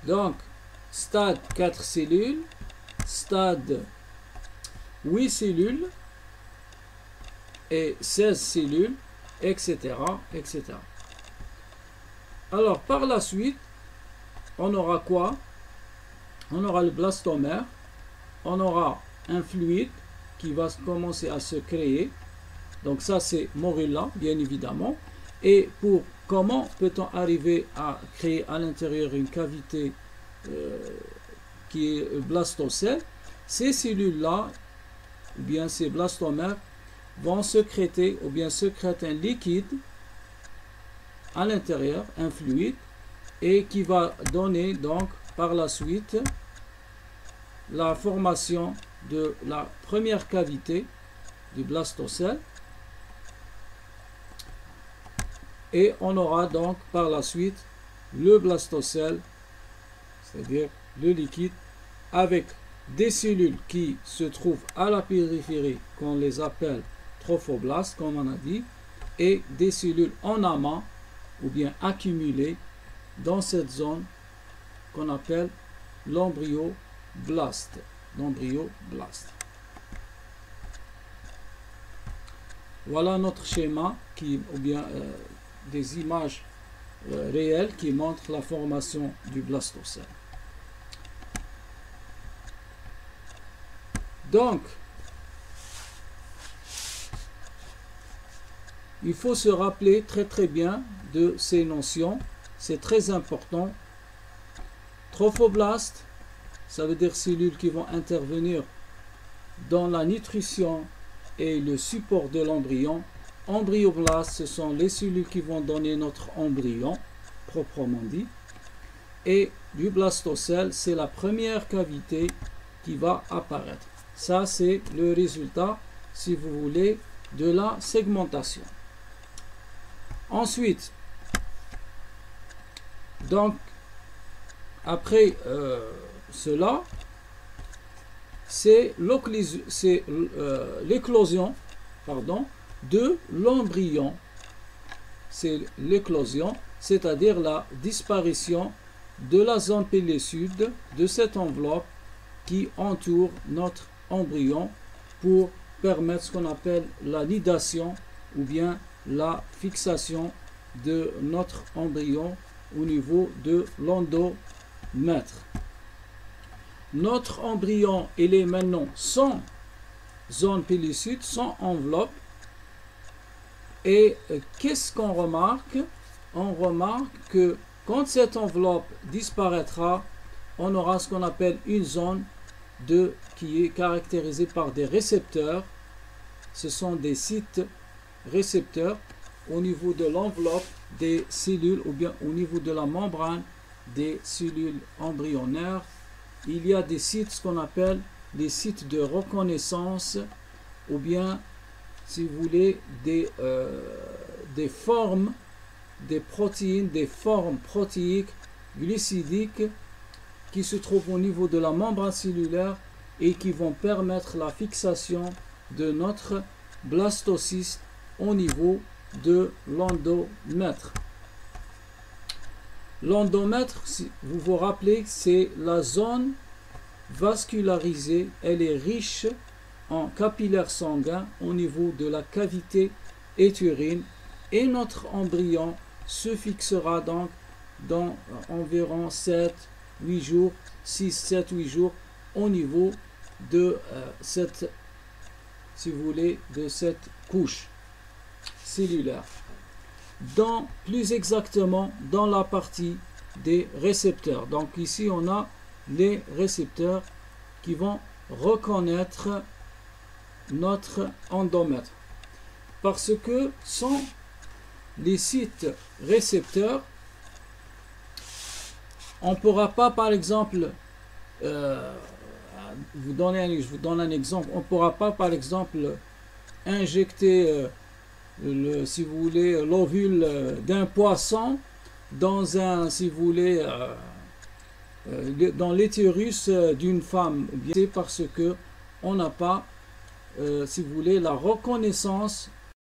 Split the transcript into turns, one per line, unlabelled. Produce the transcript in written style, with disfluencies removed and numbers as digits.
Donc, stade 4 cellules, stade 8 cellules et 16 cellules, etc., etc. Alors, par la suite, on aura quoi? On aura le blastomère, on aura un fluide qui va commencer à se créer. Donc ça, c'est morula, bien évidemment. Et pour comment peut-on arriver à créer à l'intérieur une cavité qui est blastocèle? Ces cellules-là, ou bien ces blastomères, vont sécréter ou bien sécrètent un liquide à l'intérieur, un fluide, et qui va donner donc par la suite la formation de la première cavité du blastocèle. Et on aura donc par la suite le blastocèle, c'est-à-dire le liquide, avec des cellules qui se trouvent à la périphérie, qu'on les appelle trophoblastes, comme on a dit, et des cellules en amas, ou bien accumulées, dans cette zone qu'on appelle l'embryo-blaste. Voilà notre schéma, ou bien des images réelles qui montrent la formation du blastocèle. Donc, il faut se rappeler très bien de ces notions, c'est très important. Trophoblaste, ça veut dire cellules qui vont intervenir dans la nutrition et le support de l'embryon. Embryoblaste, ce sont les cellules qui vont donner notre embryon, proprement dit. Et du blastocèle, c'est la première cavité qui va apparaître. Ça, c'est le résultat, si vous voulez, de la segmentation. Ensuite, donc, après cela, c'est l'éclosion de l'embryon. C'est l'éclosion, c'est-à-dire la disparition de la zone pellucide, de cette enveloppe qui entoure notre embryon pour permettre ce qu'on appelle la nidation ou bien la fixation de notre embryon au niveau de l'endomètre. Notre embryon, il est maintenant sans zone pellucide, sans enveloppe. Et qu'est-ce qu'on remarque? On remarque que quand cette enveloppe disparaîtra, on aura ce qu'on appelle une zone qui est caractérisée par des récepteurs. Ce sont des sites récepteurs au niveau de l'enveloppe des cellules ou bien au niveau de la membrane des cellules embryonnaires. Il y a des sites, ce qu'on appelle les sites de reconnaissance ou bien, si vous voulez, des formes, des protéines, des formes protéiques, glucidiques qui se trouvent au niveau de la membrane cellulaire et qui vont permettre la fixation de notre blastocyste au niveau de l'endomètre. L'endomètre, si vous vous rappelez, c'est la zone vascularisée, elle est riche en capillaires sanguins au niveau de la cavité utérine et notre embryon se fixera donc dans environ 7-8 jours, 6-7-8 jours au niveau de cette, si vous voulez, de cette couche cellulaire. Plus exactement dans la partie des récepteurs. Donc ici on a les récepteurs qui vont reconnaître notre endomètre. Parce que sans les sites récepteurs, on ne pourra pas, par exemple, je vous donne un exemple, on ne pourra pas, par exemple, injecter si vous voulez, l'ovule d'un poisson dans un, si vous voulez, dans l'utérus d'une femme. C'est parce que on n'a pas, si vous voulez, la reconnaissance